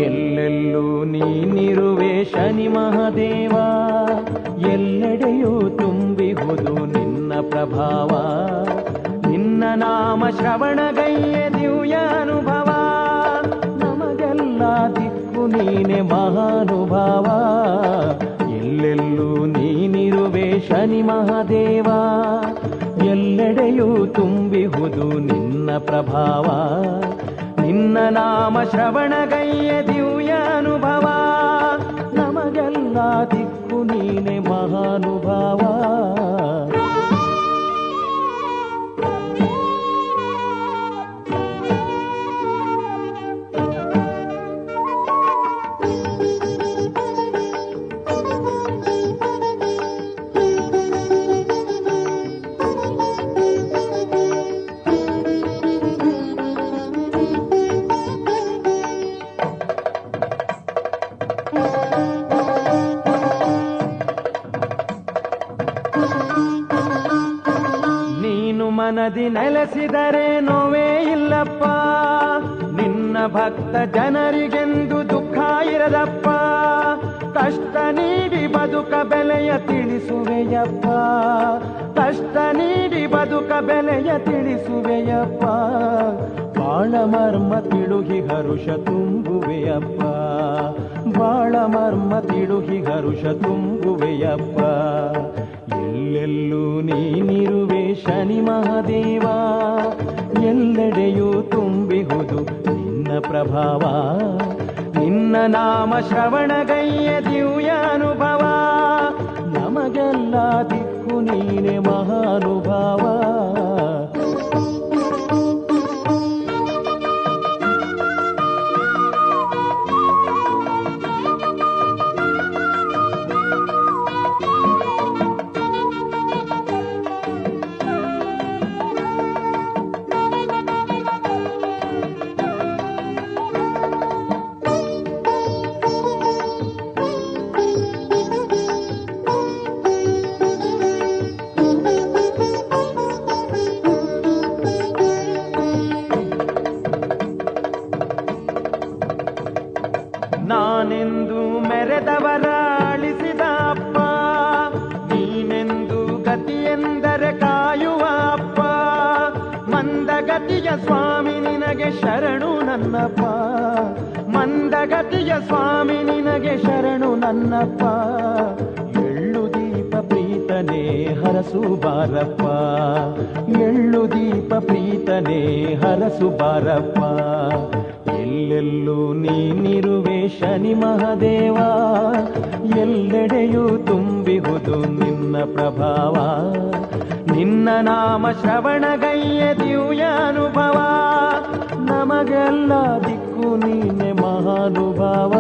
ಎಲ್ಲೆಲ್ಲೂ ನೀನಿರುವೆ ಶನಿ ಮಹಾದೇವ, ಎಲ್ಲೆಡೆಯೂ ತುಂಬಿಹುದು ನಿನ್ನ ಪ್ರಭಾವ. ನಿನ್ನ ನಾಮ ಶ್ರವಣಗೈಯೆ ದಿವ್ಯ ಅನುಭವ, ನಮಗೆಲ್ಲ ದಿಕ್ಕು ನೀನೆ ಮಹಾನುಭಾವ. ಎಲ್ಲೆಲ್ಲೂ ನೀನಿರುವೆ ಶನಿ ಮಹಾದೇವ, ಎಲ್ಲೆಡೆಯೂ ತುಂಬಿಹುದು ನಿನ್ನ ಪ್ರಭಾವ. ನಿನ್ನ ನಾಮ ಶ್ರವಣಗೈಯ ದಿವ್ಯ ಅನುಭವ, ನಮಗೆಲ್ಲ ದಿಕ್ಕು ನೀನೆ ಮಹಾನುಭಾವ. ಮನದಿ ನೆಲೆಸಿದರೆ ನೋವೇ ಇಲ್ಲಪ್ಪ, ನಿನ್ನ ಭಕ್ತ ಜನರಿಗೆಂದು ದುಃಖ ಇರದಪ್ಪ. ಕಷ್ಟ ನೀಡಿ ಬದುಕ ಬೆಲೆಯ ತಿಳಿಸುವೆಯಪ್ಪ, ಕಷ್ಟ ನೀಡಿ ಬದುಕ ಬೆಲೆಯ ತಿಳಿಸುವೆಯಪ್ಪ. ಬಾಳ ಮರ್ಮ ತಿಳುಹಿ ಹರುಷ ತುಂಬುವೆಯಪ್ಪ, ಬಾಳ ಮರ್ಮ ತಿಳುಹಿ ಹರುಷ ತುಂಬುವೆಯಪ್ಪ. ಎಲ್ಲೆಲ್ಲೂ ನೀನಿರುವೆ ಶನಿ ಮಹಾದೇವ, ಎಲ್ಲೆಡೆಯೂ ತುಂಬಿಹುದು ನಿನ್ನ ಪ್ರಭಾವ. ನಿನ್ನ ನಾಮ ಶ್ರವಣಗೈಯ ದಿವ್ಯ ಅನುಭವ, ನಮಗೆಲ್ಲ ದಿಕ್ಕು ನೀನೆ ಮಹಾನುಭಾವ. ನಾನೆಂದು ಮೆರೆದವರ ಅಳಿಸಿದ ಅಪ್ಪ, ನೀನೆಂದು ಗತಿಯೆಂದರೆ ಕಾಯುವ ಅಪ್ಪ. ಮಂದಗತಿಯ ಸ್ವಾಮಿ ನಿನಗೆ ಶರಣು ನನ್ನಪ್ಪ, ಮಂದಗತಿಯ ಸ್ವಾಮಿ ನಿನಗೆ ಶರಣು ನನ್ನಪ್ಪ. ಎಳ್ಳು ದೀಪ ಪ್ರೀತನೇ ಹರಸು ಬಾರಪ್ಪ, ಎಳ್ಳು ದೀಪ ಪ್ರೀತನೇ ಹರಸು ಬಾರಪ್ಪ. ಎಲ್ಲೆಲ್ಲೂ ನೀನಿರುವೆ ಶನಿ ಮಹಾದೇವ, ಎಲ್ಲೆಡೆಯೂ ತುಂಬಿಹುದು ನಿನ್ನ ಪ್ರಭಾವ. ನಿನ್ನ ನಾಮ ಶ್ರವಣಗೈಯ ದಿವ್ಯ ಅನುಭವ, ನಮಗೆಲ್ಲ ದಿಕ್ಕು ನೀನೆ ಮಹಾನುಭಾವ.